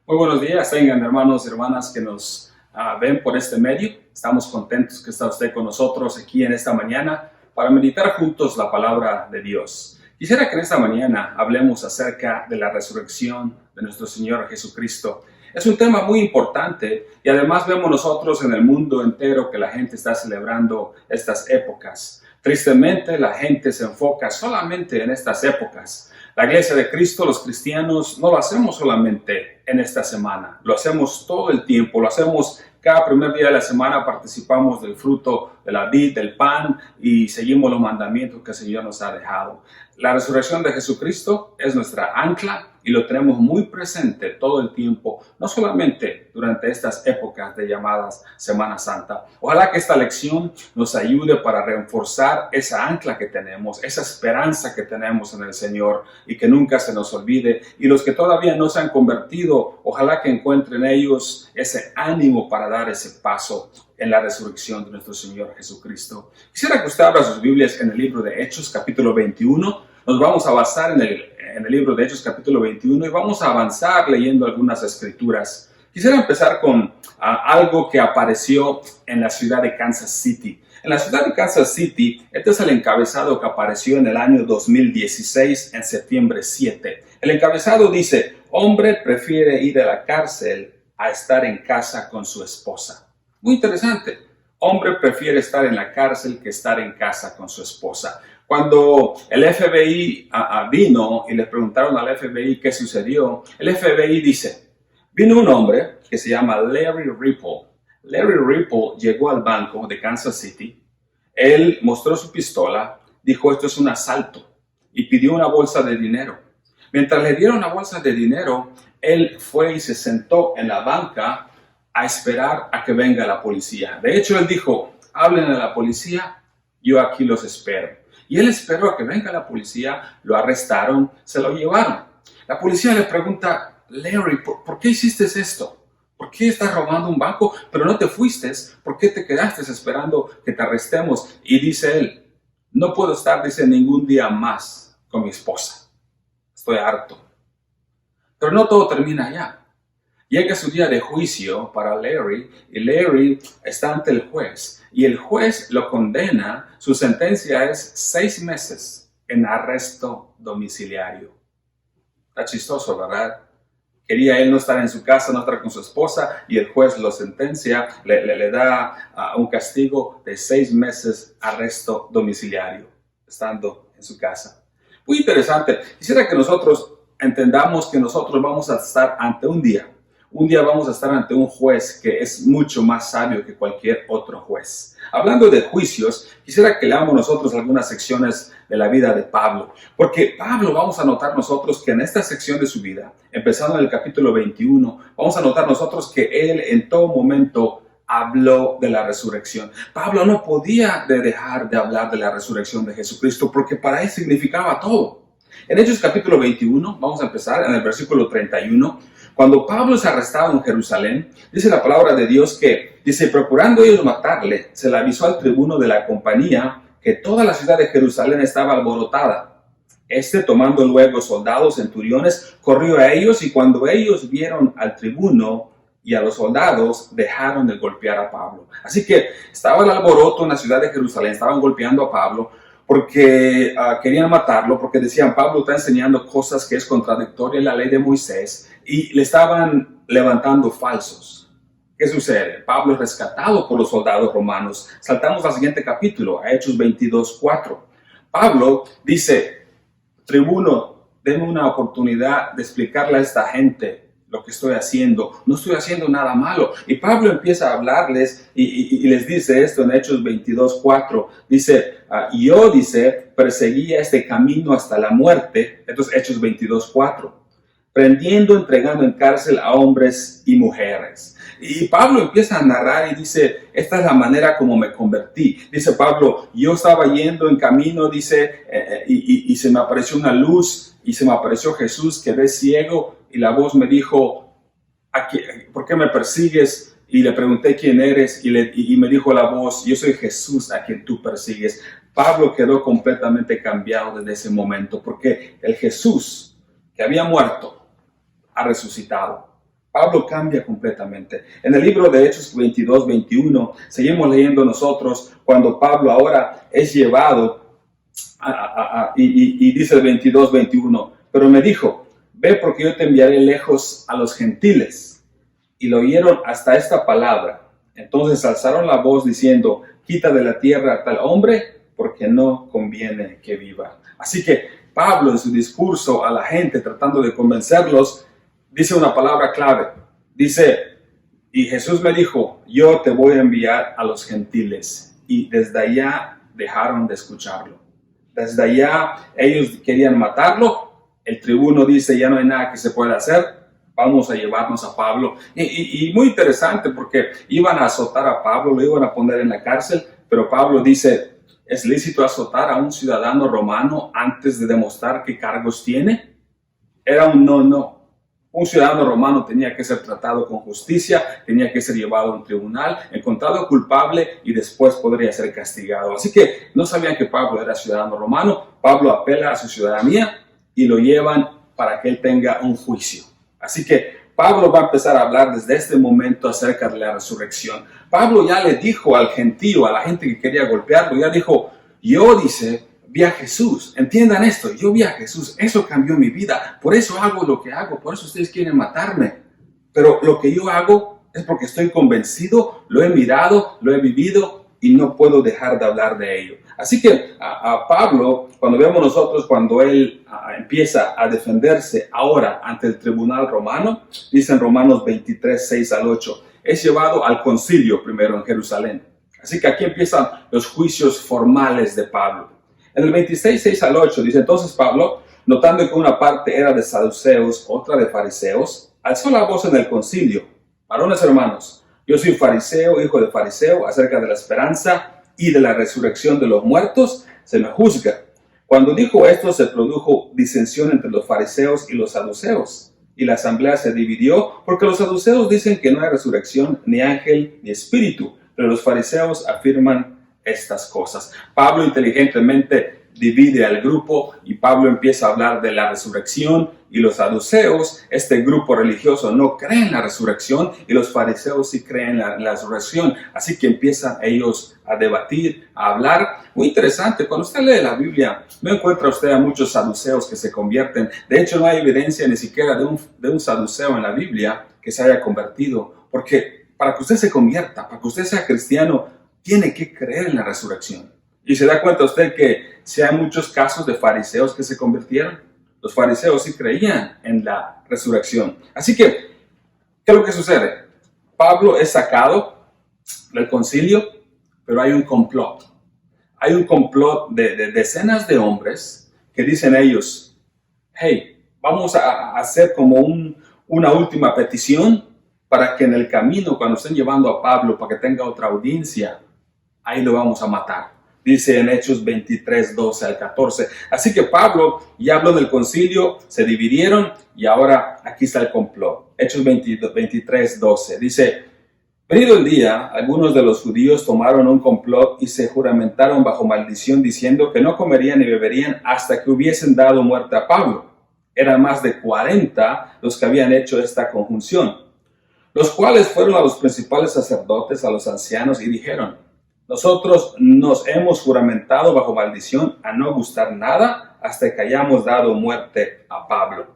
Muy buenos días, tengan hermanos y hermanas que nos ven por este medio. Estamos contentos que está usted con nosotros aquí en esta mañana para meditar juntos la palabra de Dios. Quisiera que en esta mañana hablemos acerca de la resurrección de nuestro Señor Jesucristo. Es un tema muy importante y además vemos nosotros en el mundo entero que la gente está celebrando estas épocas. Tristemente, la gente se enfoca solamente en estas épocas. La Iglesia de Cristo, los cristianos, no lo hacemos solamente en esta semana, lo hacemos todo el tiempo, lo hacemos cada primer día de la semana, participamos del fruto de la vid, del pan y seguimos los mandamientos que el Señor nos ha dejado. La resurrección de Jesucristo es nuestra ancla y lo tenemos muy presente todo el tiempo, no solamente durante estas épocas de llamadas Semana Santa. Ojalá que esta lección nos ayude para reforzar esa ancla que tenemos, esa esperanza que tenemos en el Señor y que nunca se nos olvide. Y los que todavía no se han convertido, ojalá que encuentren ellos ese ánimo para dar ese paso en la resurrección de nuestro Señor Jesucristo. Quisiera que usted abra sus Biblias en el libro de Hechos, capítulo 21. Nos vamos a basar en el libro de Hechos, capítulo 21, y vamos a avanzar leyendo algunas escrituras. Quisiera empezar con algo que apareció en la ciudad de Kansas City. En la ciudad de Kansas City, este es el encabezado que apareció en el año 2016, en septiembre 7. El encabezado dice: hombre prefiere ir a la cárcel a estar en casa con su esposa. Muy interesante. Hombre prefiere estar en la cárcel que estar en casa con su esposa. Cuando el FBI vino y le preguntaron al FBI qué sucedió, el FBI dice: vino un hombre que se llama Larry Ripple. Larry Ripple llegó al banco de Kansas City. Él mostró su pistola, dijo: esto es un asalto, y pidió una bolsa de dinero. Mientras le dieron la bolsa de dinero, él fue y se sentó en la banca a esperar a que venga la policía. De hecho, él dijo: hablen a la policía, yo aquí los espero. Y él esperó a que venga la policía, lo arrestaron, se lo llevaron. La policía le pregunta: Larry, ¿por qué hiciste esto? ¿Por qué estás robando un banco? Pero no te fuiste. ¿Por qué te quedaste esperando que te arrestemos? Y dice él: no puedo estar, dice, ningún día más con mi esposa. Estoy harto. Pero no todo termina allá. Llega su día de juicio para Larry y Larry está ante el juez y el juez lo condena. Su sentencia es 6 meses en arresto domiciliario. Está chistoso, ¿verdad? Quería él no estar en su casa, no estar con su esposa, y el juez lo sentencia, le da un castigo de 6 meses arresto domiciliario, estando en su casa. Muy interesante. Quisiera que nosotros entendamos que nosotros vamos a estar ante un día vamos a estar ante un juez que es mucho más sabio que cualquier otro juez. Hablando de juicios, quisiera que leamos nosotros algunas secciones de la vida de Pablo, porque Pablo, vamos a notar nosotros que en esta sección de su vida, empezando en el capítulo 21, vamos a notar nosotros que él en todo momento habló de la resurrección. Pablo no podía dejar de hablar de la resurrección de Jesucristo, porque para él significaba todo. En Hechos capítulo 21, vamos a empezar en el versículo 31, cuando Pablo es arrestado en Jerusalén, dice la palabra de Dios que, dice, procurando ellos matarle, se le avisó al tribuno de la compañía que toda la ciudad de Jerusalén estaba alborotada. Tomando luego soldados centuriones, corrió a ellos, y cuando ellos vieron al tribuno y a los soldados, dejaron de golpear a Pablo. Así que estaba el alboroto en la ciudad de Jerusalén, estaban golpeando a Pablo, porque querían matarlo, porque decían: Pablo está enseñando cosas que es contradictoria en la ley de Moisés, y le estaban levantando falsos. ¿Qué sucede? Pablo es rescatado por los soldados romanos. Saltamos al siguiente capítulo, a Hechos 22:4. Pablo dice: tribuno, denme una oportunidad de explicarle a esta gente lo que estoy haciendo. No estoy haciendo nada malo. Y Pablo empieza a hablarles y les dice esto en Hechos 22:4. Dice: yo, dice, perseguía este camino hasta la muerte. Entonces, Hechos 22:4. Prendiendo, entregando en cárcel a hombres y mujeres. Y Pablo empieza a narrar y dice: esta es la manera como me convertí. Dice Pablo: yo estaba yendo en camino, dice, y se me apareció una luz, y se me apareció Jesús, quedé ciego, y la voz me dijo: ¿por qué me persigues? Y le pregunté: ¿quién eres? Y me dijo la voz: yo soy Jesús a quien tú persigues. Pablo quedó completamente cambiado desde ese momento, porque el Jesús que había muerto ha resucitado. Pablo cambia completamente. En el libro de Hechos 22-21, seguimos leyendo nosotros cuando Pablo ahora es llevado y dice el 22-21, pero me dijo, ve porque yo te enviaré lejos a los gentiles. Y lo oyeron hasta esta palabra. Entonces alzaron la voz diciendo, quita de la tierra a tal hombre, porque no conviene que viva. Así que Pablo en su discurso a la gente, tratando de convencerlos, dice una palabra clave. Dice, y Jesús me dijo, yo te voy a enviar a los gentiles. Y desde allá dejaron de escucharlo. Desde allá ellos querían matarlo. El tribuno dice, ya no hay nada que se pueda hacer, vamos a llevarnos a Pablo. Y muy interesante porque iban a azotar a Pablo, lo iban a poner en la cárcel, pero Pablo dice, ¿es lícito azotar a un ciudadano romano antes de demostrar qué cargos tiene? Era un no. Un ciudadano romano tenía que ser tratado con justicia, tenía que ser llevado a un tribunal, encontrado culpable y después podría ser castigado. Así que no sabían que Pablo era ciudadano romano. Pablo apela a su ciudadanía y lo llevan para que él tenga un juicio. Así que Pablo va a empezar a hablar desde este momento acerca de la resurrección. Pablo ya le dijo al gentío, a la gente que quería golpearlo, ya dijo, yo, dice, vi a Jesús. Entiendan esto, yo vi a Jesús, eso cambió mi vida, por eso hago lo que hago, por eso ustedes quieren matarme. Pero lo que yo hago es porque estoy convencido, lo he mirado, lo he vivido y no puedo dejar de hablar de ello. Así que a Pablo, cuando vemos nosotros, cuando él empieza a defenderse ahora ante el tribunal romano, dice en Romanos 23, 6 al 8, es llevado al concilio primero en Jerusalén. Así que aquí empiezan los juicios formales de Pablo. En el 26, 6 al 8 dice, entonces Pablo, notando que una parte era de saduceos, otra de fariseos, alzó la voz en el concilio. Varones hermanos, yo soy fariseo, hijo de fariseo, acerca de la esperanza y de la resurrección de los muertos, se me juzga. Cuando dijo esto, se produjo disensión entre los fariseos y los saduceos, y la asamblea se dividió, porque los saduceos dicen que no hay resurrección, ni ángel, ni espíritu, pero los fariseos afirman estas cosas. Pablo inteligentemente divide al grupo y Pablo empieza a hablar de la resurrección y los saduceos, este grupo religioso no cree en la resurrección y los fariseos sí creen en la resurrección. Así que empiezan ellos a debatir, a hablar. Muy interesante, cuando usted lee la Biblia, no encuentra usted a muchos saduceos que se convierten. De hecho, no hay evidencia ni siquiera de un saduceo en la Biblia que se haya convertido, porque para que usted se convierta, para que usted sea cristiano, tiene que creer en la resurrección. Y se da cuenta usted que si hay muchos casos de fariseos que se convirtieron, los fariseos sí creían en la resurrección. Así que, ¿qué es lo que sucede? Pablo es sacado del concilio, pero hay un complot. Hay un complot de decenas de hombres que dicen ellos, hey, vamos a hacer como una última petición para que en el camino, cuando estén llevando a Pablo para que tenga otra audiencia, ahí lo vamos a matar. Dice en Hechos 23, 12 al 14. Así que Pablo ya habló del concilio, se dividieron y ahora aquí está el complot. Hechos 23, 12. Dice, venido el día, algunos de los judíos tomaron un complot y se juramentaron bajo maldición diciendo que no comerían ni beberían hasta que hubiesen dado muerte a Pablo. Eran más de 40 los que habían hecho esta conjunción, los cuales fueron a los principales sacerdotes, a los ancianos y dijeron, nosotros nos hemos juramentado bajo maldición a no gustar nada hasta que hayamos dado muerte a Pablo.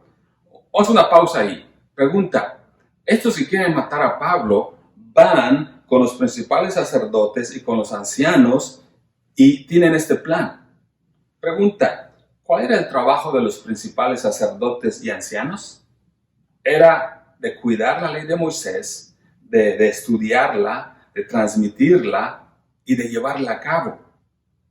Haz una pausa ahí. Pregunta, estos que quieren matar a Pablo van con los principales sacerdotes y con los ancianos y tienen este plan. Pregunta, ¿cuál era el trabajo de los principales sacerdotes y ancianos? Era de cuidar la ley de Moisés, de estudiarla, de transmitirla y de llevarla a cabo.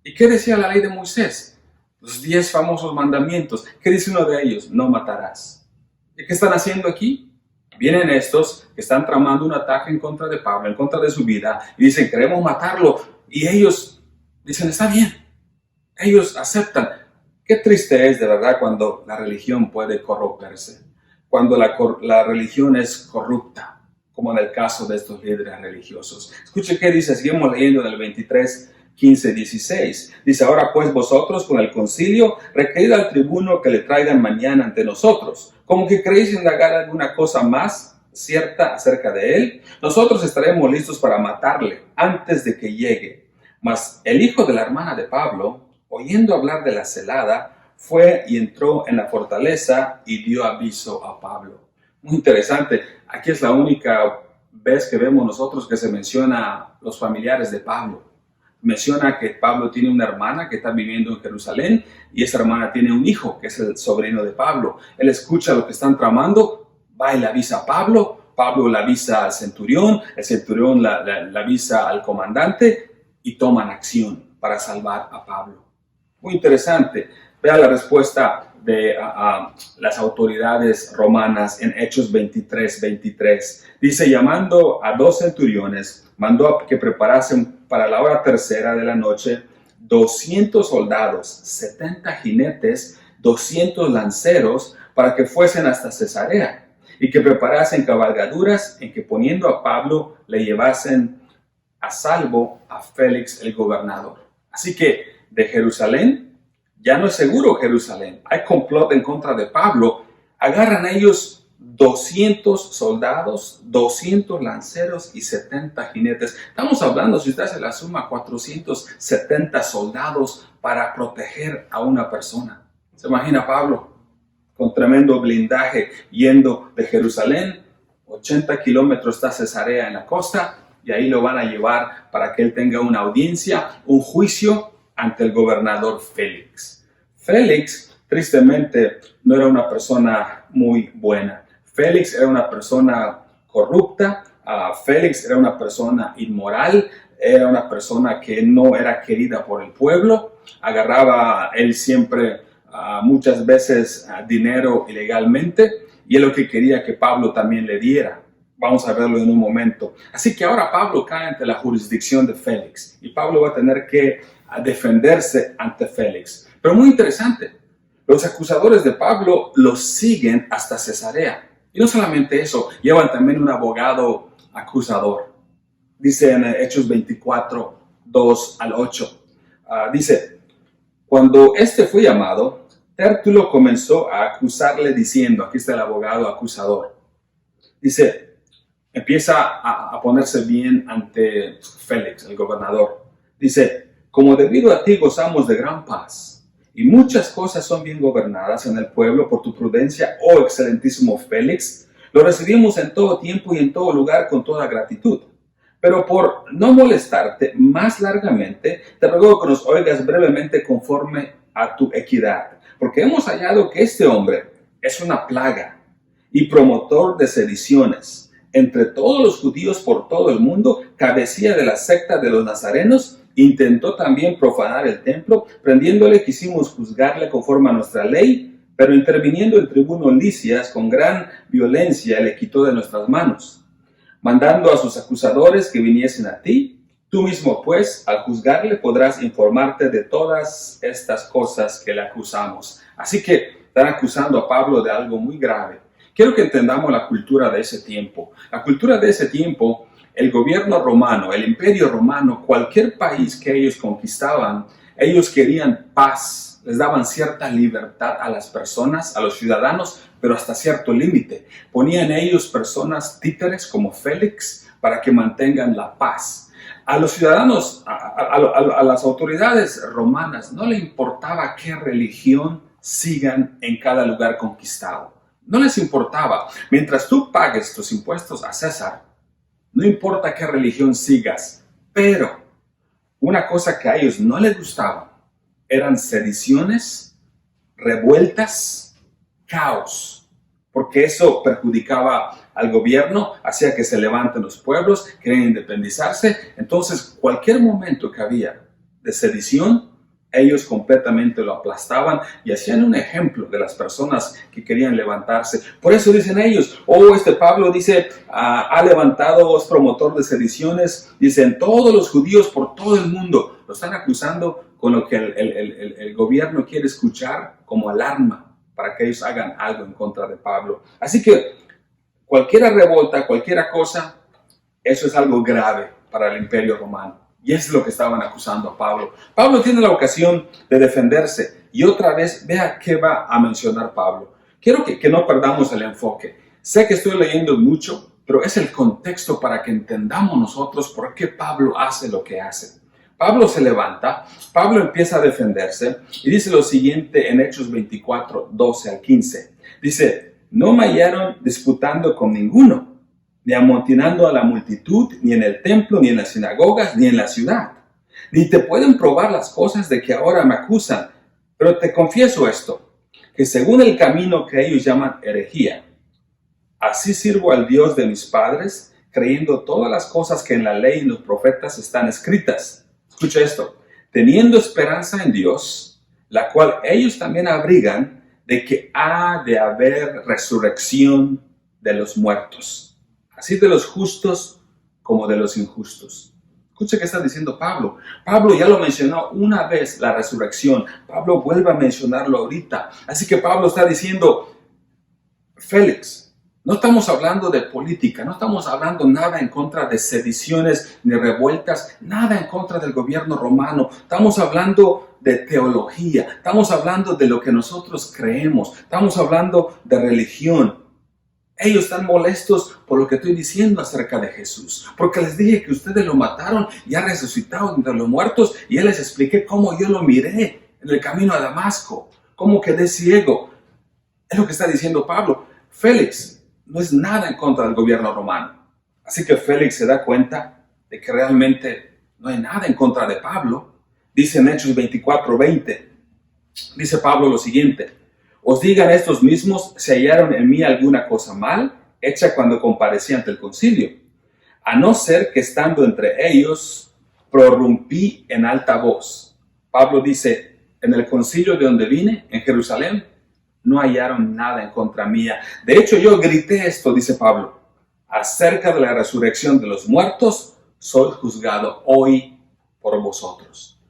¿Y qué decía la ley de Moisés? Los 10 famosos mandamientos. ¿Qué dice uno de ellos? No matarás. ¿Y qué están haciendo aquí? Vienen estos que están tramando un ataque en contra de Pablo, en contra de su vida, y dicen, queremos matarlo. Y ellos dicen, está bien. Ellos aceptan. Qué triste es de verdad cuando la religión puede corromperse, cuando la religión es corrupta, como en el caso de estos líderes religiosos. Escuche qué dice, seguimos leyendo en el 23, 15, 16. Dice, ahora pues vosotros con el concilio requerid al tribuno que le traigan mañana ante nosotros. Como que queréis indagar alguna cosa más cierta acerca de él, nosotros estaremos listos para matarle antes de que llegue. Mas el hijo de la hermana de Pablo, oyendo hablar de la celada, fue y entró en la fortaleza y dio aviso a Pablo. Muy interesante. Aquí es la única vez que vemos nosotros que se menciona los familiares de Pablo. Menciona que Pablo tiene una hermana que está viviendo en Jerusalén y esa hermana tiene un hijo que es el sobrino de Pablo. Él escucha lo que están tramando, va y le avisa a Pablo, Pablo le avisa al centurión, el centurión le avisa al comandante y toman acción para salvar a Pablo. Muy interesante. Vea la respuesta de las autoridades romanas en Hechos 23:23. Dice, llamando a 2 centuriones, mandó a que preparasen para la hora tercera de la noche 200 soldados, 70 jinetes, 200 lanceros, para que fuesen hasta Cesarea, y que preparasen cabalgaduras en que poniendo a Pablo le llevasen a salvo a Félix el gobernador. Así que de Jerusalén, ya no es seguro Jerusalén, hay complot en contra de Pablo, agarran ellos 200 soldados, 200 lanceros y 70 jinetes. Estamos hablando, si usted se la suma, 470 soldados para proteger a una persona. ¿Se imagina Pablo con tremendo blindaje yendo de Jerusalén? 80 kilómetros está Cesarea en la costa y ahí lo van a llevar para que él tenga una audiencia, un juicio ante el gobernador Félix. Félix, tristemente, no era una persona muy buena. Félix era una persona corrupta, Félix era una persona inmoral, era una persona que no era querida por el pueblo, agarraba él siempre muchas veces dinero ilegalmente y él lo que quería que Pablo también le diera. Vamos a verlo en un momento. Así que ahora Pablo cae ante la jurisdicción de Félix y Pablo va a tener que defenderse ante Félix. Pero muy interesante, los acusadores de Pablo los siguen hasta Cesarea. Y no solamente eso, llevan también un abogado acusador. Dice en Hechos 24, 2 al 8. Dice, cuando este fue llamado, Tértulo comenzó a acusarle diciendo, aquí está el abogado acusador. Dice, empieza a ponerse bien ante Félix, el gobernador. Dice, como debido a ti gozamos de gran paz, y muchas cosas son bien gobernadas en el pueblo por tu prudencia, oh excelentísimo Félix. Lo recibimos en todo tiempo y en todo lugar con toda gratitud. Pero por no molestarte más largamente, te ruego que nos oigas brevemente conforme a tu equidad. Porque hemos hallado que este hombre es una plaga y promotor de sediciones. Entre todos los judíos por todo el mundo, cabecilla de la secta de los nazarenos, intentó también profanar el templo, prendiéndole quisimos juzgarle conforme a nuestra ley, pero interviniendo el tribuno Lisias con gran violencia le quitó de nuestras manos, mandando a sus acusadores que viniesen a ti. Tú mismo pues, al juzgarle, podrás informarte de todas estas cosas que le acusamos. Así que están acusando a Pablo de algo muy grave. Quiero que entendamos la cultura de ese tiempo. La cultura de ese tiempo, el gobierno romano, el imperio romano, cualquier país que ellos conquistaban, ellos querían paz, les daban cierta libertad a las personas, a los ciudadanos, pero hasta cierto límite. Ponían ellos personas títeres como Félix para que mantengan la paz. A los ciudadanos, a las autoridades romanas, no le importaba qué religión sigan en cada lugar conquistado. No les importaba. Mientras tú pagues tus impuestos a César, no importa qué religión sigas, pero una cosa que a ellos no les gustaba eran sediciones, revueltas, caos, porque eso perjudicaba al gobierno, hacía que se levanten los pueblos, querían independizarse. Entonces, cualquier momento que había de sedición, ellos completamente lo aplastaban y hacían un ejemplo de las personas que querían levantarse. Por eso dicen ellos, este Pablo dice, ha levantado, es promotor de sediciones, dicen todos los judíos por todo el mundo. Lo están acusando con lo que el gobierno quiere escuchar como alarma para que ellos hagan algo en contra de Pablo. Así que cualquier revolta, cualquier cosa, eso es algo grave para el imperio romano. Y eso es lo que estaban acusando a Pablo. Pablo tiene la ocasión de defenderse. Y otra vez, vea qué va a mencionar Pablo. Quiero que no perdamos el enfoque. Sé que estoy leyendo mucho, pero es el contexto para que entendamos nosotros por qué Pablo hace lo que hace. Pablo se levanta, Pablo empieza a defenderse y dice lo siguiente en Hechos 24, 12 al 15. Dice, no me hallaron disputando con ninguno, ni amotinando a la multitud, ni en el templo, ni en las sinagogas, ni en la ciudad. Ni te pueden probar las cosas de que ahora me acusan. Pero te confieso esto, que según el camino que ellos llaman herejía, así sirvo al Dios de mis padres, creyendo todas las cosas que en la ley y en los profetas están escritas. Escucha esto, teniendo esperanza en Dios, la cual ellos también abrigan de que ha de haber resurrección de los muertos, así de los justos como de los injustos. Escucha qué está diciendo Pablo. Pablo ya lo mencionó una vez, la resurrección. Pablo vuelve a mencionarlo ahorita. Así que Pablo está diciendo, Félix, no estamos hablando de política, no estamos hablando nada en contra de sediciones ni revueltas, nada en contra del gobierno romano. Estamos hablando de teología, estamos hablando de lo que nosotros creemos, estamos hablando de religión. Ellos están molestos por lo que estoy diciendo acerca de Jesús, porque les dije que ustedes lo mataron y ha resucitado entre los muertos, y les expliqué cómo yo lo miré en el camino a Damasco, cómo quedé ciego. Es lo que está diciendo Pablo. Félix no es nada en contra del gobierno romano. Así que Félix se da cuenta de que realmente no hay nada en contra de Pablo. Dice en Hechos 24:20, dice Pablo lo siguiente, os digan estos mismos si hallaron en mí alguna cosa mal hecha cuando comparecí ante el concilio, a no ser que estando entre ellos prorrumpí en alta voz. Pablo dice, en el concilio de donde vine, en Jerusalén, no hallaron nada en contra mía. De hecho, yo grité esto, dice Pablo, acerca de la resurrección de los muertos, soy juzgado hoy por vosotros.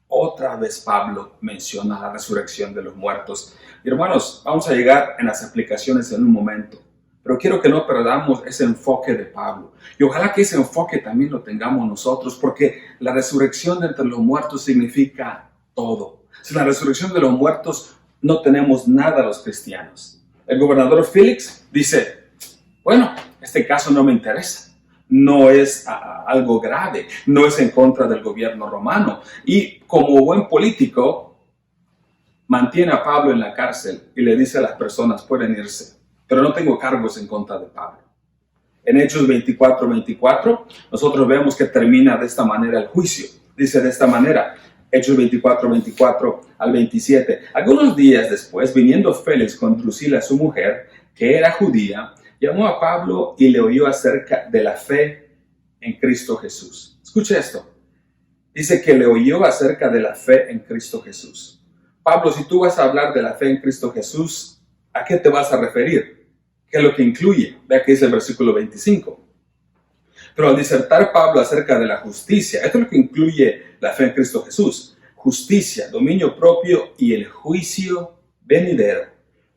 Otra vez Pablo menciona la resurrección de los muertos. Y hermanos, vamos a llegar en las aplicaciones en un momento, pero quiero que no perdamos ese enfoque de Pablo. Y ojalá que ese enfoque también lo tengamos nosotros, porque la resurrección de entre los muertos significa todo. Sin la resurrección de los muertos no tenemos nada los cristianos. El gobernador Félix dice, bueno, este caso no me interesa. No es algo grave, no es en contra del gobierno romano. Y como buen político, mantiene a Pablo en la cárcel y le dice a las personas, pueden irse, pero no tengo cargos en contra de Pablo. En Hechos 24:24, nosotros vemos que termina de esta manera el juicio. Dice de esta manera, Hechos 24:24 al 27. Algunos días después, viniendo Félix con Drusila, su mujer, que era judía, llamó a Pablo y le oyó acerca de la fe en Cristo Jesús. Escucha esto. Dice que le oyó acerca de la fe en Cristo Jesús. Pablo, si tú vas a hablar de la fe en Cristo Jesús, ¿a qué te vas a referir? ¿Qué es lo que incluye? Vea que dice el versículo 25. Pero al disertar Pablo acerca de la justicia, esto es lo que incluye la fe en Cristo Jesús: justicia, dominio propio y el juicio venidero.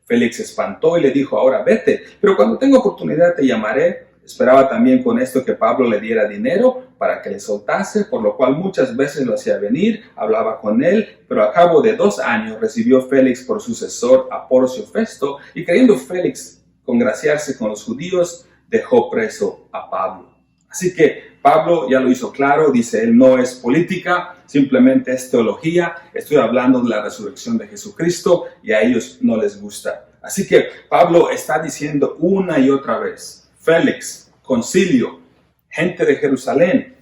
Félix se espantó y le dijo, ahora vete, pero cuando tenga oportunidad te llamaré. Esperaba también con esto que Pablo le diera dinero para que le soltase, por lo cual muchas veces lo hacía venir, hablaba con él, pero a cabo de 2 años recibió Félix por sucesor a Porcio Festo, y queriendo Félix congraciarse con los judíos, dejó preso a Pablo. Así que Pablo ya lo hizo claro, dice él, no es política, simplemente es teología, estoy hablando de la resurrección de Jesucristo y a ellos no les gusta. Así que Pablo está diciendo una y otra vez, Félix, concilio, gente de Jerusalén,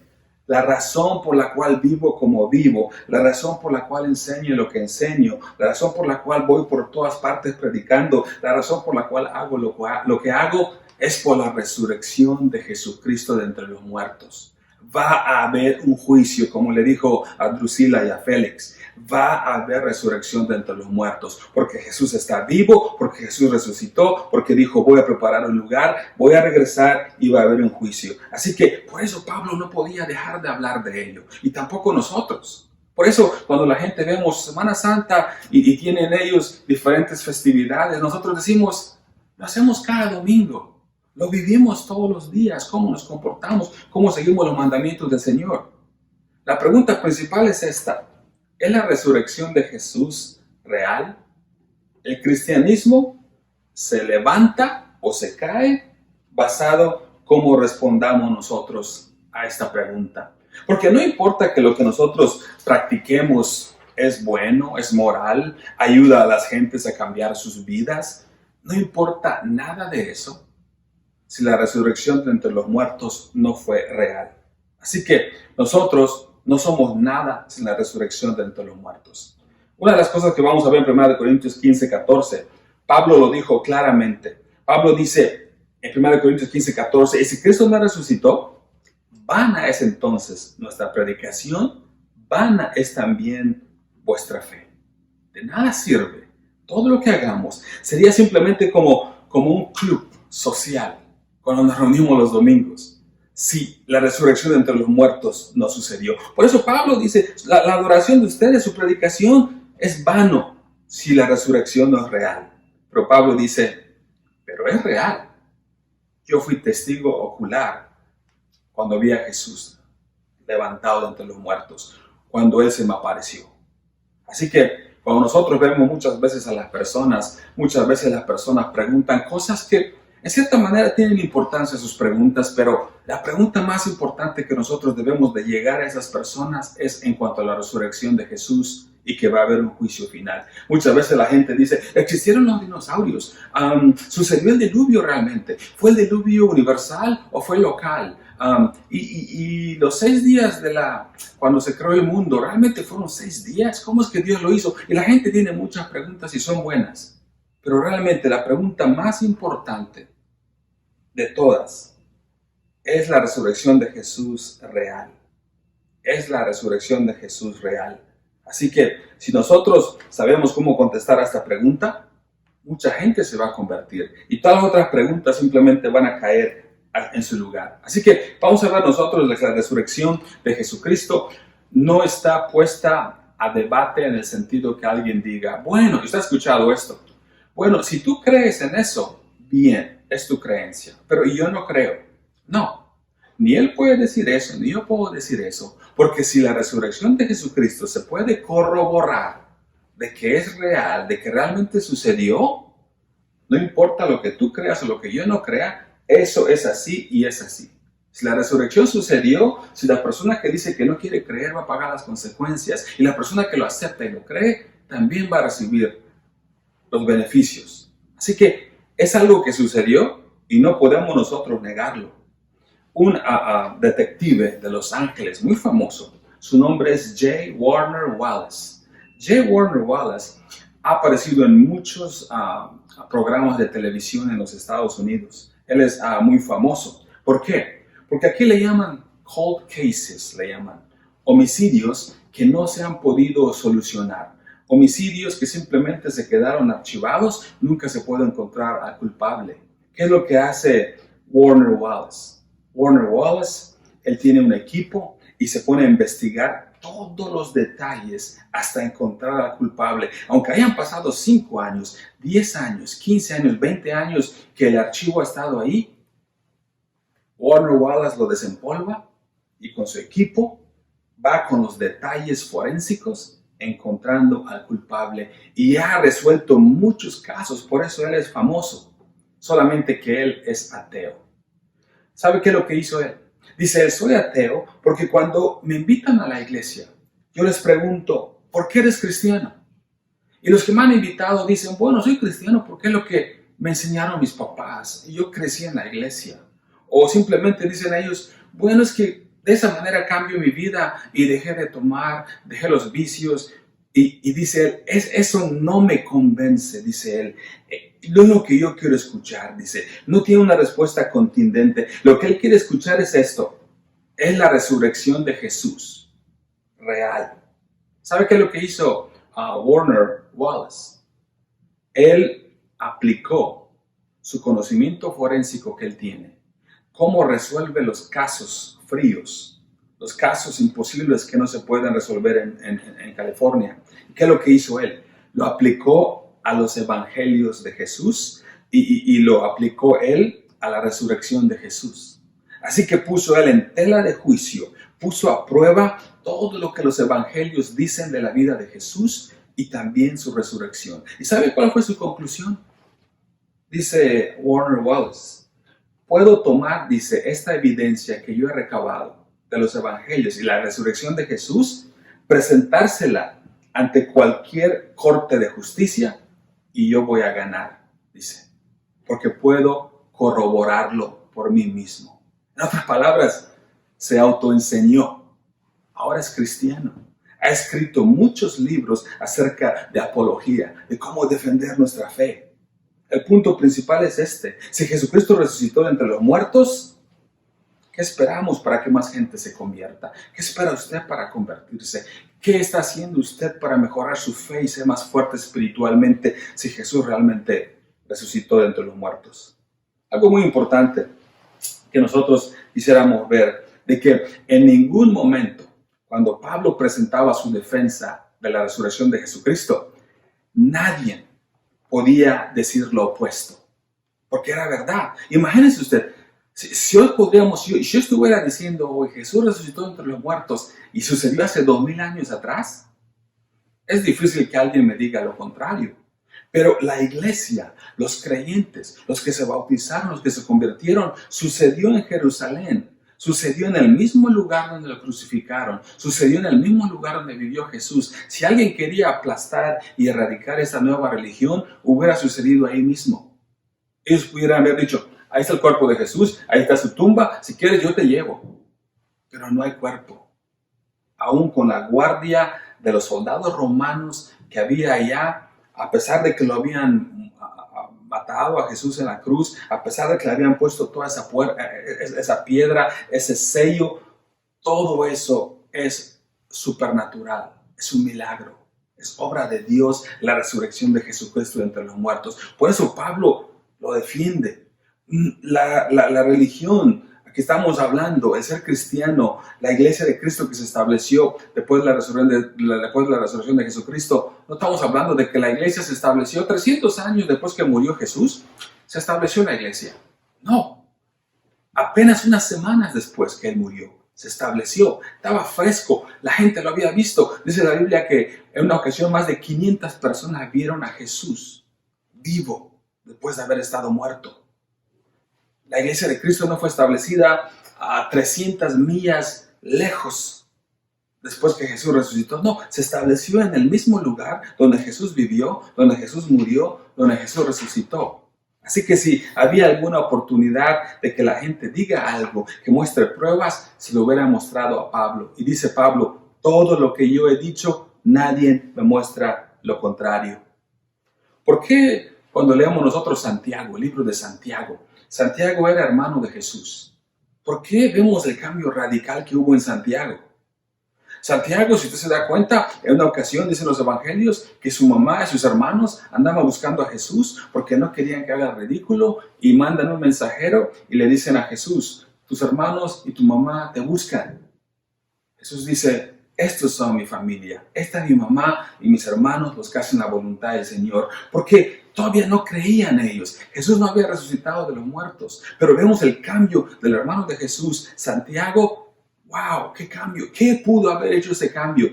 la razón por la cual vivo como vivo, la razón por la cual enseño lo que enseño, la razón por la cual voy por todas partes predicando, la razón por la cual hago lo que hago, es por la resurrección de Jesucristo de entre los muertos. Va a haber un juicio, como le dijo a Drusila y a Félix. Va a haber resurrección de entre los muertos, porque Jesús está vivo, porque Jesús resucitó, porque dijo, voy a preparar un lugar, voy a regresar y va a haber un juicio. Así que por eso Pablo no podía dejar de hablar de ello, y tampoco nosotros. Por eso cuando la gente vemos Semana Santa y tienen ellos diferentes festividades, nosotros decimos, lo hacemos cada domingo. Lo vivimos todos los días, cómo nos comportamos, cómo seguimos los mandamientos del Señor. La pregunta principal es esta: ¿es la resurrección de Jesús real? ¿El cristianismo se levanta o se cae basado cómo respondamos nosotros a esta pregunta. Porque no importa que lo que nosotros practiquemos es bueno, es moral, ayuda a las gentes a cambiar sus vidas, no importa nada de eso si la resurrección de entre los muertos no fue real. Así que nosotros no somos nada sin la resurrección de entre los muertos. Una de las cosas que vamos a ver en 1 Corintios 15, 14, Pablo lo dijo claramente. Pablo dice en 1 Corintios 15, 14, y si Cristo no resucitó, vana es entonces nuestra predicación, vana es también vuestra fe. De nada sirve. Todo lo que hagamos sería simplemente como un club social cuando nos reunimos los domingos, si la resurrección entre los muertos no sucedió. Por eso Pablo dice, la adoración de ustedes, su predicación es vano si la resurrección no es real. Pero Pablo dice, pero es real. Yo fui testigo ocular cuando vi a Jesús levantado de entre los muertos, cuando Él se me apareció. Así que cuando nosotros vemos muchas veces a las personas, muchas veces las personas preguntan cosas que en cierta manera tienen importancia sus preguntas, pero la pregunta más importante que nosotros debemos de llegar a esas personas es en cuanto a la resurrección de Jesús y que va a haber un juicio final. Muchas veces la gente dice, ¿existieron los dinosaurios? ¿Sucedió el diluvio realmente? ¿Fue el diluvio universal o fue local? Y los 6 días cuando se creó el mundo, ¿realmente fueron 6 días? ¿Cómo es que Dios lo hizo? Y la gente tiene muchas preguntas y son buenas. Pero realmente la pregunta más importante de todas es la resurrección de Jesús real. Es la resurrección de Jesús real. Así que si nosotros sabemos cómo contestar a esta pregunta, mucha gente se va a convertir. Y todas las otras preguntas simplemente van a caer en su lugar. Así que vamos a ver nosotros que la resurrección de Jesucristo no está puesta a debate en el sentido que alguien diga, bueno, usted ha escuchado esto. Bueno, si tú crees en eso, bien, es tu creencia. Pero yo no creo. No, ni él puede decir eso, ni yo puedo decir eso. Porque si la resurrección de Jesucristo se puede corroborar de que es real, de que realmente sucedió, no importa lo que tú creas o lo que yo no crea, eso es así y es así. Si la resurrección sucedió, si la persona que dice que no quiere creer va a pagar las consecuencias y la persona que lo acepta y lo cree también va a recibir los beneficios. Así que es algo que sucedió y no podemos nosotros negarlo. Un detective de Los Ángeles muy famoso, su nombre es J. Warner Wallace. J. Warner Wallace ha aparecido en muchos programas de televisión en los Estados Unidos. Él es muy famoso. ¿Por qué? Porque aquí le llaman cold cases, le llaman homicidios que no se han podido solucionar. Homicidios que simplemente se quedaron archivados, nunca se puede encontrar al culpable. ¿Qué es lo que hace Warner Wallace? Warner Wallace, él tiene un equipo y se pone a investigar todos los detalles hasta encontrar al culpable. Aunque hayan pasado 5 años, 10 años, 15 años, 20 años que el archivo ha estado ahí, Warner Wallace lo desempolva y con su equipo va con los detalles forensicos encontrando al culpable y ha resuelto muchos casos, por eso él es famoso, solamente que él es ateo. ¿Sabe qué es lo que hizo él? Dice, soy ateo porque cuando me invitan a la iglesia, yo les pregunto, ¿por qué eres cristiano? Y los que me han invitado dicen, bueno, soy cristiano porque es lo que me enseñaron mis papás y yo crecí en la iglesia. O simplemente dicen ellos, bueno, es que de esa manera cambio mi vida y dejé de tomar, dejé los vicios. Y dice él, eso no me convence, dice él. No es lo que yo quiero escuchar, dice. No tiene una respuesta contundente. Lo que él quiere escuchar es esto. Es la resurrección de Jesús, real. ¿Sabe qué es lo que hizo Warner Wallace? Él aplicó su conocimiento forénsico que él tiene. Cómo resuelve los casos fríos, los casos imposibles que no se pueden resolver en California. ¿Qué es lo que hizo él? Lo aplicó a los evangelios de Jesús y lo aplicó él a la resurrección de Jesús. Así que puso él en tela de juicio, puso a prueba todo lo que los evangelios dicen de la vida de Jesús y también su resurrección. ¿Y sabe cuál fue su conclusión? Dice Warner Wallace, puedo tomar, dice, esta evidencia que yo he recabado de los evangelios y la resurrección de Jesús, presentársela ante cualquier corte de justicia y yo voy a ganar, dice, porque puedo corroborarlo por mí mismo. En otras palabras, se autoenseñó, ahora es cristiano. Ha escrito muchos libros acerca de apología, de cómo defender nuestra fe. El punto principal es este: si Jesucristo resucitó de entre los muertos, ¿qué esperamos para que más gente se convierta? ¿Qué espera usted para convertirse? ¿Qué está haciendo usted para mejorar su fe y ser más fuerte espiritualmente si Jesús realmente resucitó de entre los muertos? Algo muy importante que nosotros quisiéramos ver, de que en ningún momento, cuando Pablo presentaba su defensa de la resurrección de Jesucristo, nadie podía decir lo opuesto, porque era verdad. Imagínense usted, si hoy podríamos, si yo estuviera diciendo hoy Jesús resucitó entre los muertos y sucedió hace 2000 años atrás, es difícil que alguien me diga lo contrario. Pero la iglesia, los creyentes, los que se bautizaron, los que se convirtieron, sucedió en Jerusalén. Sucedió en el mismo lugar donde lo crucificaron. Sucedió en el mismo lugar donde vivió Jesús. Si alguien quería aplastar y erradicar esa nueva religión, hubiera sucedido ahí mismo. Ellos pudieran haber dicho, ahí está el cuerpo de Jesús, ahí está su tumba, si quieres yo te llevo. Pero no hay cuerpo. Aún con la guardia de los soldados romanos que había allá, a pesar de que lo habían matado a Jesús en la cruz, a pesar de que le habían puesto toda esa piedra, ese sello, todo eso es supernatural, es un milagro, es obra de Dios, la resurrección de Jesucristo de entre los muertos. Por eso Pablo lo defiende. La religión que estamos hablando, el ser cristiano, la iglesia de Cristo que se estableció después de la resurrección de Jesucristo, no estamos hablando de que la iglesia se estableció 300 años después que murió Jesús, se estableció la iglesia. No, apenas unas semanas después que él murió, se estableció, estaba fresco, la gente lo había visto. Dice la Biblia que en una ocasión más de 500 personas vieron a Jesús vivo después de haber estado muerto. La iglesia de Cristo no fue establecida a 300 millas lejos después que Jesús resucitó. No, se estableció en el mismo lugar donde Jesús vivió, donde Jesús murió, donde Jesús resucitó. Así que si había alguna oportunidad de que la gente diga algo, que muestre pruebas, se lo hubiera mostrado a Pablo. Y dice Pablo, todo lo que yo he dicho, nadie me muestra lo contrario. ¿Por qué cuando leemos nosotros Santiago, el libro de Santiago, Santiago era hermano de Jesús? ¿Por qué vemos el cambio radical que hubo en Santiago? Santiago, si usted se da cuenta, en una ocasión dicen los evangelios que su mamá y sus hermanos andaban buscando a Jesús porque no querían que haga ridículo y mandan un mensajero y le dicen a Jesús, tus hermanos y tu mamá te buscan. Jesús dice, estos son mi familia, esta es mi mamá y mis hermanos, los que hacen la voluntad del Señor, porque todavía no creían ellos. Jesús no había resucitado de los muertos, pero vemos el cambio del hermano de Jesús, Santiago. ¡Wow! ¡Qué cambio! ¿Qué pudo haber hecho ese cambio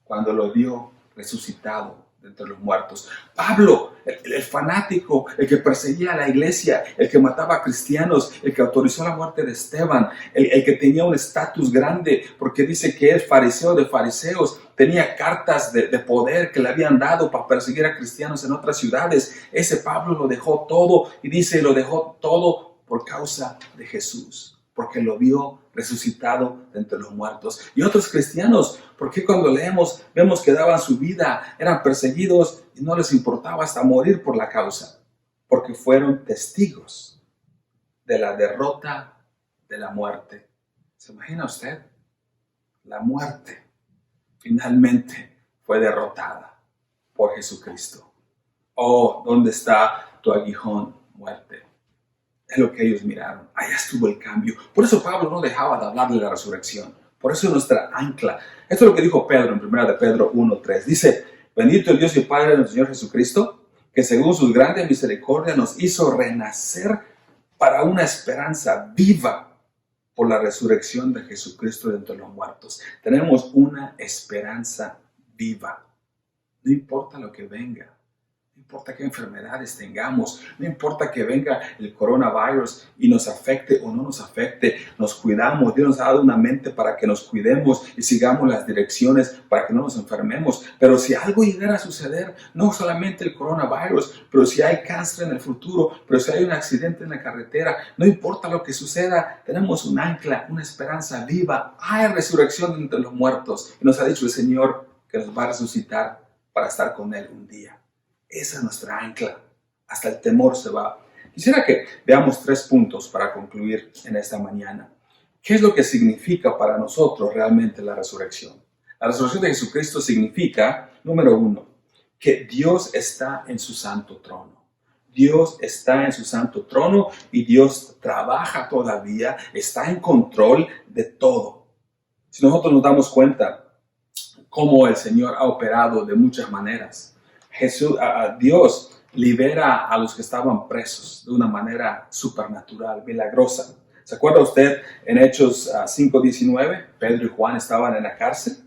cuando lo vio resucitado de entre los muertos? Pablo, el fanático, el que perseguía a la iglesia, el que mataba a cristianos, el que autorizó la muerte de Esteban, el que tenía un estatus grande porque dice que es fariseo de fariseos, tenía cartas de poder que le habían dado para perseguir a cristianos en otras ciudades. Ese Pablo lo dejó todo y dice, lo dejó todo por causa de Jesús, porque lo vio resucitado de entre los muertos. Y otros cristianos, porque cuando leemos, vemos que daban su vida, eran perseguidos y no les importaba hasta morir por la causa, porque fueron testigos de la derrota de la muerte. ¿Se imagina usted? La muerte finalmente fue derrotada por Jesucristo. Oh, ¿dónde está tu aguijón, muerte? Es lo que ellos miraron. Allá estuvo el cambio. Por eso Pablo no dejaba de hablar de la resurrección. Por eso es nuestra ancla. Esto es lo que dijo Pedro en 1 de Pedro 1:3. Dice, bendito el Dios y Padre de nuestro Señor Jesucristo, que según sus grandes misericordias nos hizo renacer para una esperanza viva por la resurrección de Jesucristo de entre los muertos. Tenemos una esperanza viva. No importa lo que venga. No importa qué enfermedades tengamos, no importa que venga el coronavirus y nos afecte o no nos afecte, nos cuidamos. Dios nos ha dado una mente para que nos cuidemos y sigamos las direcciones para que no nos enfermemos. Pero si algo llegara a suceder, no solamente el coronavirus, pero si hay cáncer en el futuro, pero si hay un accidente en la carretera, no importa lo que suceda, tenemos un ancla, una esperanza viva. Hay resurrección entre los muertos. Y nos ha dicho el Señor que nos va a resucitar para estar con Él un día. Esa es nuestra ancla. Hasta el temor se va. Quisiera que veamos 3 puntos para concluir en esta mañana. ¿Qué es lo que significa para nosotros realmente la resurrección? La resurrección de Jesucristo significa, número 1, que Dios está en su santo trono. Dios está en su santo trono y Dios trabaja todavía, está en control de todo. Si nosotros nos damos cuenta cómo el Señor ha operado de muchas maneras, Dios libera a los que estaban presos de una manera supernatural, milagrosa. ¿Se acuerda usted en Hechos 5:19? Pedro y Juan estaban en la cárcel.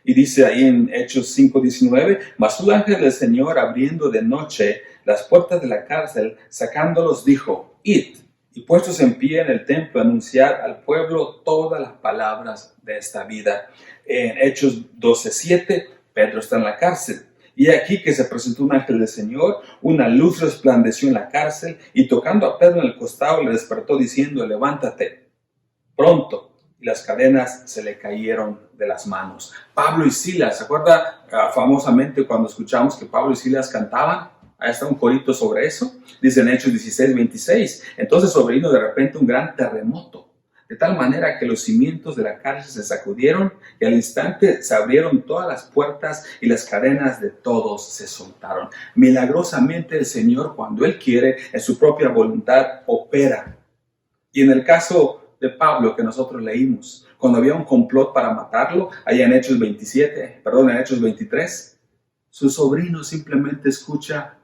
Y dice ahí en Hechos 5:19, mas un ángel del Señor abriendo de noche las puertas de la cárcel, sacándolos, dijo, id, y puestos en pie en el templo, anunciar al pueblo todas las palabras de esta vida. En Hechos 12:7, Pedro está en la cárcel. Y aquí que se presentó un ángel del Señor, una luz resplandeció en la cárcel, y tocando a Pedro en el costado le despertó diciendo, levántate pronto. Y las cadenas se le cayeron de las manos. Pablo y Silas, ¿se acuerda famosamente cuando escuchamos que Pablo y Silas cantaban? Ahí está un corito sobre eso. Dice en Hechos 16:26. Entonces sobrevino de repente un gran terremoto, de tal manera que los cimientos de la cárcel se sacudieron y al instante se abrieron todas las puertas y las cadenas de todos se soltaron. Milagrosamente el Señor, cuando Él quiere, en su propia voluntad, opera. Y en el caso de Pablo que nosotros leímos, cuando había un complot para matarlo, allá en Hechos 23, su sobrino simplemente escucha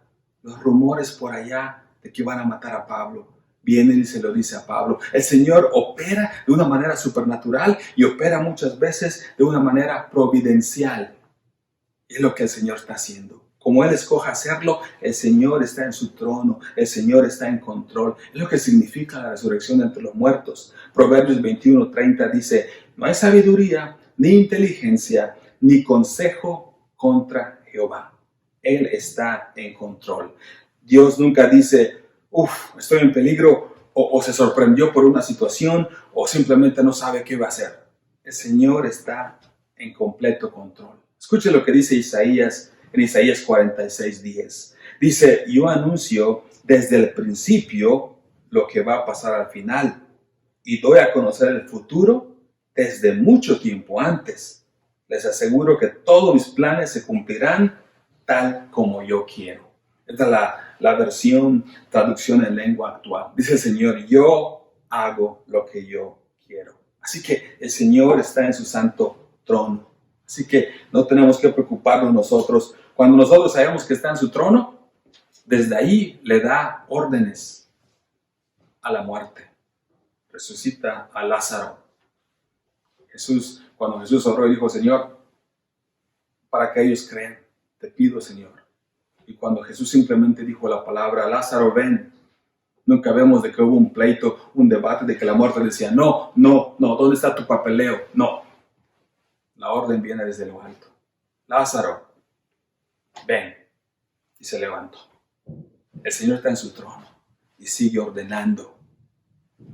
los rumores por allá de que van a matar a Pablo. Viene y se lo dice a Pablo. El Señor opera de una manera supernatural y opera muchas veces de una manera providencial. Es lo que el Señor está haciendo. Como Él escoja hacerlo, el Señor está en su trono, el Señor está en control. Es lo que significa la resurrección entre los muertos. Proverbios 21:30 dice, no hay sabiduría, ni inteligencia, ni consejo contra Jehová. Él está en control. Dios nunca dice, estoy en peligro, o se sorprendió por una situación, o simplemente no sabe qué va a hacer. El Señor está en completo control. Escuche lo que dice Isaías en Isaías 46:10. Dice, yo anuncio desde el principio lo que va a pasar al final, y doy a conocer el futuro desde mucho tiempo antes. Les aseguro que todos mis planes se cumplirán tal como yo quiero. Esta es la traducción en lengua actual. Dice el Señor, yo hago lo que yo quiero. Así que el Señor está en su santo trono. Así que no tenemos que preocuparnos nosotros. Cuando nosotros sabemos que está en su trono, desde ahí le da órdenes a la muerte. Resucita a Lázaro. Cuando Jesús oró y dijo, Señor, para que ellos crean, te pido, Señor. Y cuando Jesús simplemente dijo la palabra, Lázaro, ven, nunca vemos de que hubo un pleito, un debate de que la muerte decía, no, ¿dónde está tu papeleo? No. La orden viene desde lo alto. Lázaro, ven. Y se levantó. El Señor está en su trono y sigue ordenando.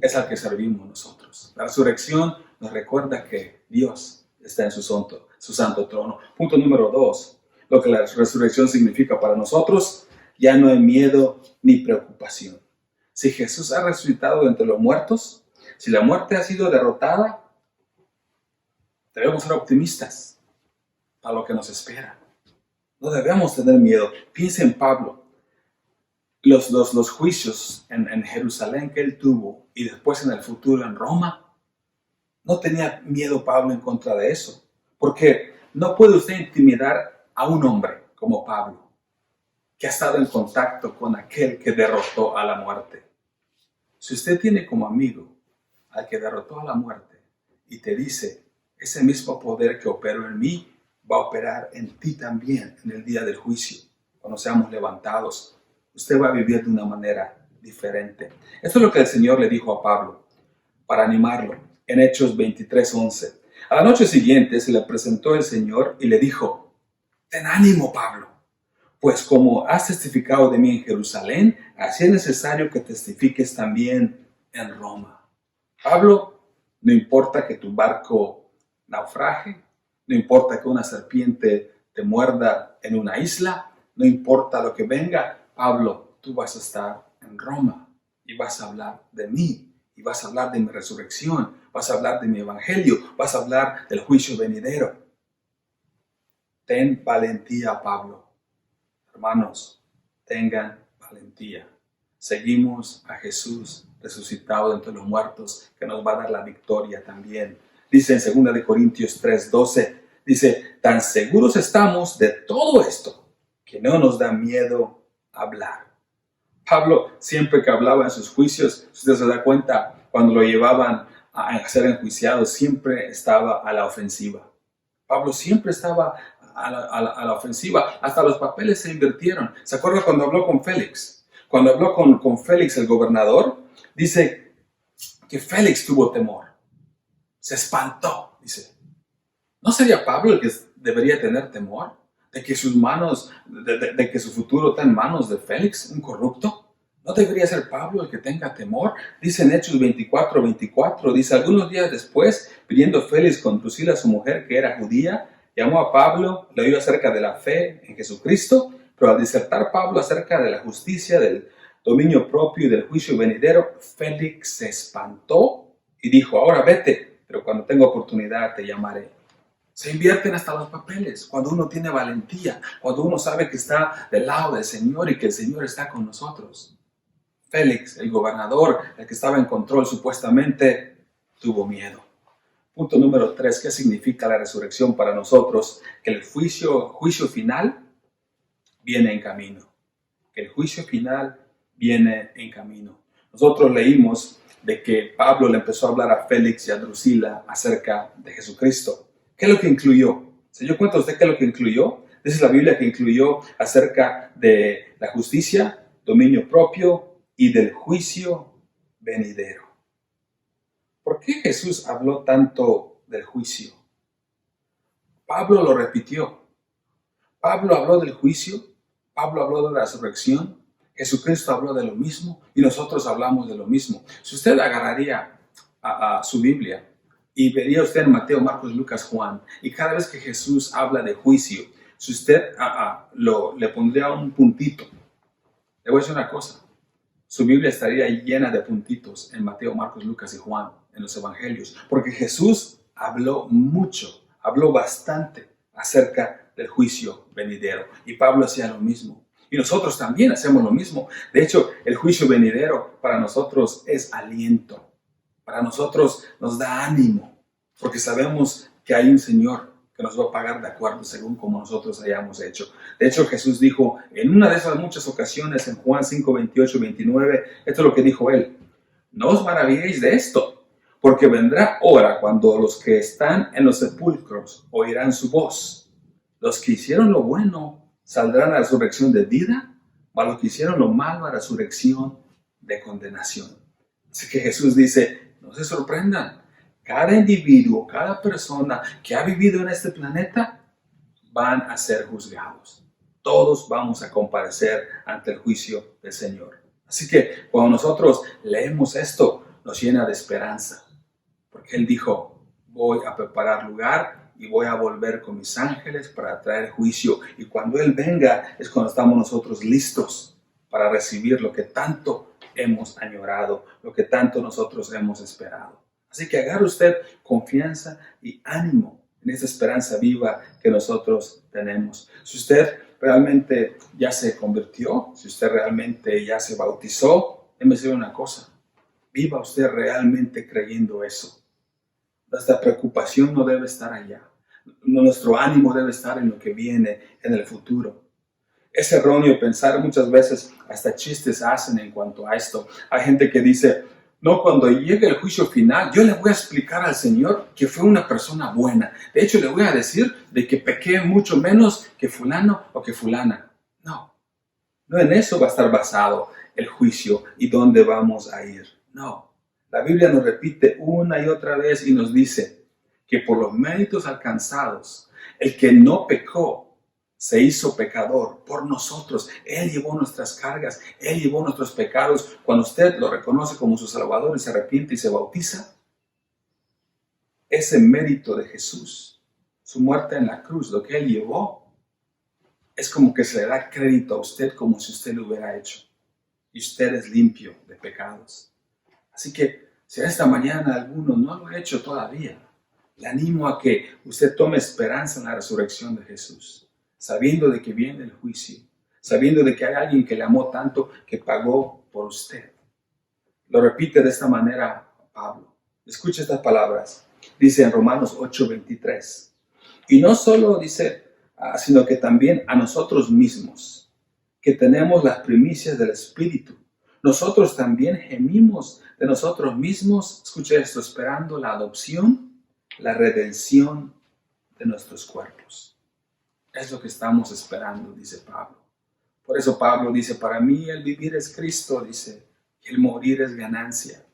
Es al que servimos nosotros. La resurrección nos recuerda que Dios está en su santo trono. Punto número 2. Lo que la resurrección significa para nosotros, ya no hay miedo ni preocupación. Si Jesús ha resucitado de entre los muertos, si la muerte ha sido derrotada, debemos ser optimistas a lo que nos espera. No debemos tener miedo. Piensa en Pablo. Los juicios en Jerusalén que él tuvo y después en el futuro en Roma, no tenía miedo Pablo en contra de eso. Porque no puede usted intimidar a un hombre como Pablo, que ha estado en contacto con aquel que derrotó a la muerte. Si usted tiene como amigo al que derrotó a la muerte y te dice, ese mismo poder que operó en mí va a operar en ti también en el día del juicio, cuando seamos levantados, usted va a vivir de una manera diferente. Esto es lo que el Señor le dijo a Pablo para animarlo en Hechos 23:11. A la noche siguiente se le presentó el Señor y le dijo: ten ánimo, Pablo, pues como has testificado de mí en Jerusalén, así es necesario que testifiques también en Roma. Pablo, no importa que tu barco naufrague, no importa que una serpiente te muerda en una isla, no importa lo que venga, Pablo, tú vas a estar en Roma y vas a hablar de mí, y vas a hablar de mi resurrección, vas a hablar de mi evangelio, vas a hablar del juicio venidero. Ten valentía, Pablo. Hermanos, tengan valentía. Seguimos a Jesús resucitado de entre los muertos, que nos va a dar la victoria también. Dice en 2 Corintios 3:12, dice: tan seguros estamos de todo esto, que no nos da miedo hablar. Pablo, siempre que hablaba en sus juicios, si usted se da cuenta, cuando lo llevaban a ser enjuiciado, siempre estaba a la ofensiva. Pablo siempre estaba a la ofensiva. Hasta los papeles se invirtieron. ¿Se acuerda cuando habló con Félix? Cuando habló con Félix, el gobernador, dice que Félix tuvo temor. Se espantó, dice. ¿No sería Pablo el que debería tener temor? De que sus manos, de que su futuro está en manos de Félix, un corrupto. ¿No debería ser Pablo el que tenga temor? Dice en Hechos 24:24, dice: algunos días después, pidiendo Félix conducir a su mujer, que era judía, llamó a Pablo, le oyó acerca de la fe en Jesucristo, pero al disertar Pablo acerca de la justicia, del dominio propio y del juicio venidero, Félix se espantó y dijo: ahora vete, pero cuando tenga oportunidad te llamaré. Se invierten hasta los papeles cuando uno tiene valentía, cuando uno sabe que está del lado del Señor y que el Señor está con nosotros. Félix, el gobernador, el que estaba en control supuestamente, tuvo miedo. Punto número 3, ¿qué significa la resurrección para nosotros? Que el juicio final viene en camino. Que el juicio final viene en camino. Nosotros leímos de que Pablo le empezó a hablar a Félix y a Drusila acerca de Jesucristo. ¿Qué es lo que incluyó? ¿Se dio cuenta usted qué es lo que incluyó? Dice la Biblia que incluyó acerca de la justicia, dominio propio y del juicio venidero. ¿Por qué Jesús habló tanto del juicio? Pablo lo repitió. Pablo habló del juicio, Pablo habló de la resurrección, Jesucristo habló de lo mismo y nosotros hablamos de lo mismo. Si usted agarraría a su Biblia y vería usted en Mateo, Marcos, Lucas, Juan, y cada vez que Jesús habla de juicio, si usted le pondría un puntito, le voy a decir una cosa: su Biblia estaría llena de puntitos en Mateo, Marcos, Lucas y Juan, en los evangelios, porque Jesús habló mucho, habló bastante acerca del juicio venidero, y Pablo hacía lo mismo, y nosotros también hacemos lo mismo. De hecho, el juicio venidero para nosotros es aliento, para nosotros nos da ánimo, porque sabemos que hay un Señor que nos va a pagar de acuerdo según como nosotros hayamos hecho. De hecho, Jesús dijo en una de esas muchas ocasiones en Juan 5:28-29, esto es lo que dijo él: no os maravilléis de esto, porque vendrá hora cuando los que están en los sepulcros oirán su voz. Los que hicieron lo bueno saldrán a la resurrección de vida, mas los que hicieron lo malo a la resurrección de condenación. Así que Jesús dice: no se sorprendan. Cada individuo, cada persona que ha vivido en este planeta van a ser juzgados. Todos vamos a comparecer ante el juicio del Señor. Así que cuando nosotros leemos esto, nos llena de esperanza. Porque Él dijo: voy a preparar lugar y voy a volver con mis ángeles para traer juicio. Y cuando Él venga es cuando estamos nosotros listos para recibir lo que tanto hemos añorado, lo que tanto nosotros hemos esperado. Así que agarre usted confianza y ánimo en esa esperanza viva que nosotros tenemos. Si usted realmente ya se convirtió, si usted realmente ya se bautizó, déjeme decir una cosa: viva usted realmente creyendo eso. Nuestra preocupación no debe estar allá. Nuestro ánimo debe estar en lo que viene, en el futuro. Es erróneo pensar, muchas veces hasta chistes hacen en cuanto a esto. Hay gente que dice: no, cuando llegue el juicio final, yo le voy a explicar al Señor que fue una persona buena. De hecho, le voy a decir de que pequé mucho menos que fulano o que fulana. No, No en eso va a estar basado el juicio y dónde vamos a ir. No, la Biblia nos repite una y otra vez y nos dice que por los méritos alcanzados, el que no pecó se hizo pecador por nosotros. Él llevó nuestras cargas, Él llevó nuestros pecados. Cuando usted lo reconoce como su Salvador y se arrepiente y se bautiza, ese mérito de Jesús, su muerte en la cruz, lo que Él llevó, es como que se le da crédito a usted como si usted lo hubiera hecho. Y usted es limpio de pecados. Así que si esta mañana alguno no lo ha hecho todavía, le animo a que usted tome esperanza en la resurrección de Jesús, sabiendo de que viene el juicio, sabiendo de que hay alguien que le amó tanto que pagó por usted. Lo repite de esta manera Pablo. Escuche estas palabras. Dice en Romanos 8:23. Y no solo dice, sino que también a nosotros mismos, que tenemos las primicias del Espíritu. Nosotros también gemimos de nosotros mismos, escuche esto, esperando la adopción, la redención de nuestros cuerpos. Es lo que estamos esperando, dice Pablo. Por eso Pablo dice, para mí el vivir es Cristo, dice, y el morir es ganancia,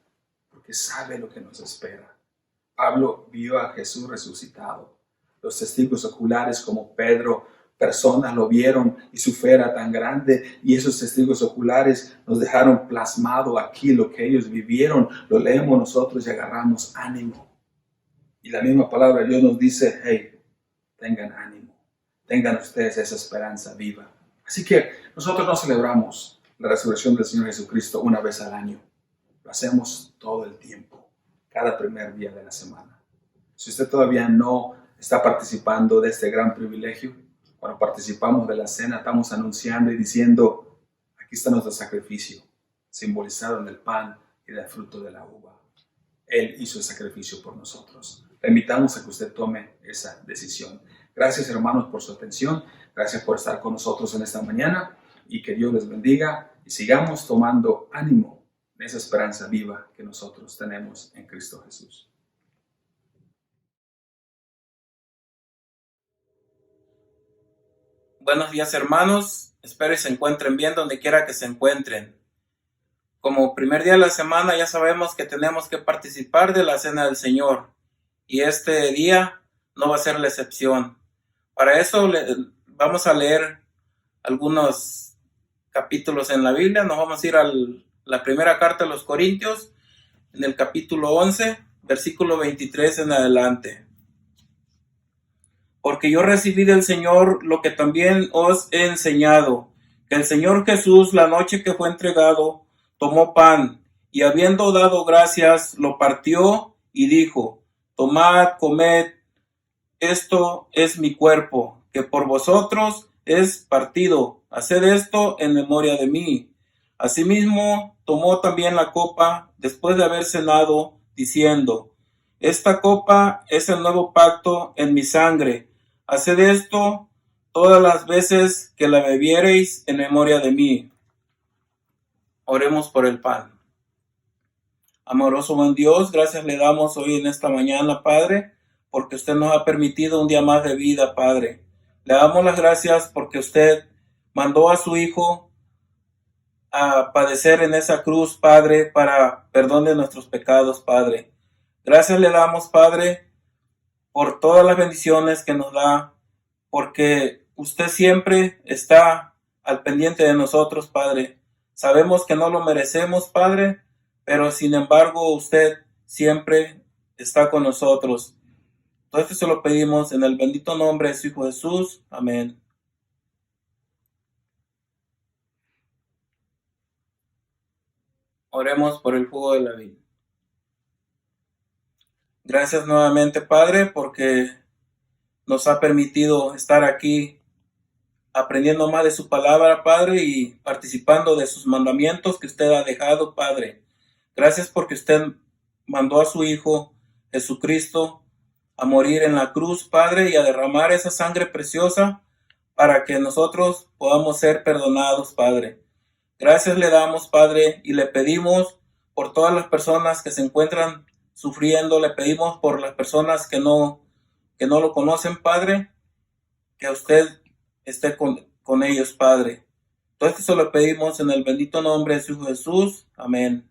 porque sabe lo que nos espera. Pablo vio a Jesús resucitado. Los testigos oculares como Pedro, personas lo vieron y su fe era tan grande y esos testigos oculares nos dejaron plasmado aquí lo que ellos vivieron. Lo leemos nosotros y agarramos ánimo. Y la misma palabra de Dios nos dice, hey, tengan ánimo, tengan ustedes esa esperanza viva. Así que nosotros no celebramos la resurrección del Señor Jesucristo una vez al año. Lo hacemos todo el tiempo, cada primer día de la semana. Si usted todavía no está participando de este gran privilegio, cuando participamos de la cena estamos anunciando y diciendo, aquí está nuestro sacrificio, simbolizado en el pan y el fruto de la uva. Él hizo el sacrificio por nosotros. Le invitamos a que usted tome esa decisión. Gracias, hermanos, por su atención. Gracias por estar con nosotros en esta mañana y que Dios les bendiga y sigamos tomando ánimo en esa esperanza viva que nosotros tenemos en Cristo Jesús. Buenos días, hermanos. Espero que se encuentren bien donde quiera que se encuentren. Como primer día de la semana ya sabemos que tenemos que participar de la Cena del Señor y este día no va a ser la excepción. Para eso vamos a leer algunos capítulos en la Biblia. Nos vamos a ir a la primera carta de los Corintios, en el capítulo 11, versículo 23 en adelante. Porque yo recibí del Señor lo que también os he enseñado, que el Señor Jesús, la noche que fue entregado, tomó pan, y habiendo dado gracias, lo partió y dijo, tomad, comed, esto es mi cuerpo, que por vosotros es partido, haced esto en memoria de mí. Asimismo, tomó también la copa, después de haber cenado, diciendo, esta copa es el nuevo pacto en mi sangre. Haced esto todas las veces que la bebiereis en memoria de mí. Oremos por el pan. Amoroso buen Dios, gracias le damos hoy en esta mañana, Padre, porque usted nos ha permitido un día más de vida, Padre. Le damos las gracias porque usted mandó a su Hijo a padecer en esa cruz, Padre, para perdón de nuestros pecados, Padre. Gracias le damos, Padre, por todas las bendiciones que nos da, porque usted siempre está al pendiente de nosotros, Padre. Sabemos que no lo merecemos, Padre, pero sin embargo usted siempre está con nosotros. Todo esto se lo pedimos en el bendito nombre de su Hijo Jesús. Amén. Oremos por el jugo de la vida. Gracias nuevamente, Padre, porque nos ha permitido estar aquí aprendiendo más de su palabra, Padre, y participando de sus mandamientos que usted ha dejado, Padre. Gracias porque usted mandó a su Hijo Jesucristo a morir en la cruz, Padre, y a derramar esa sangre preciosa para que nosotros podamos ser perdonados, Padre. Gracias le damos, Padre, y le pedimos por todas las personas que se encuentran sufriendo, le pedimos por las personas que no lo conocen, Padre, que usted esté con ellos, Padre. Todo esto se lo pedimos en el bendito nombre de su Hijo Jesús. Amén.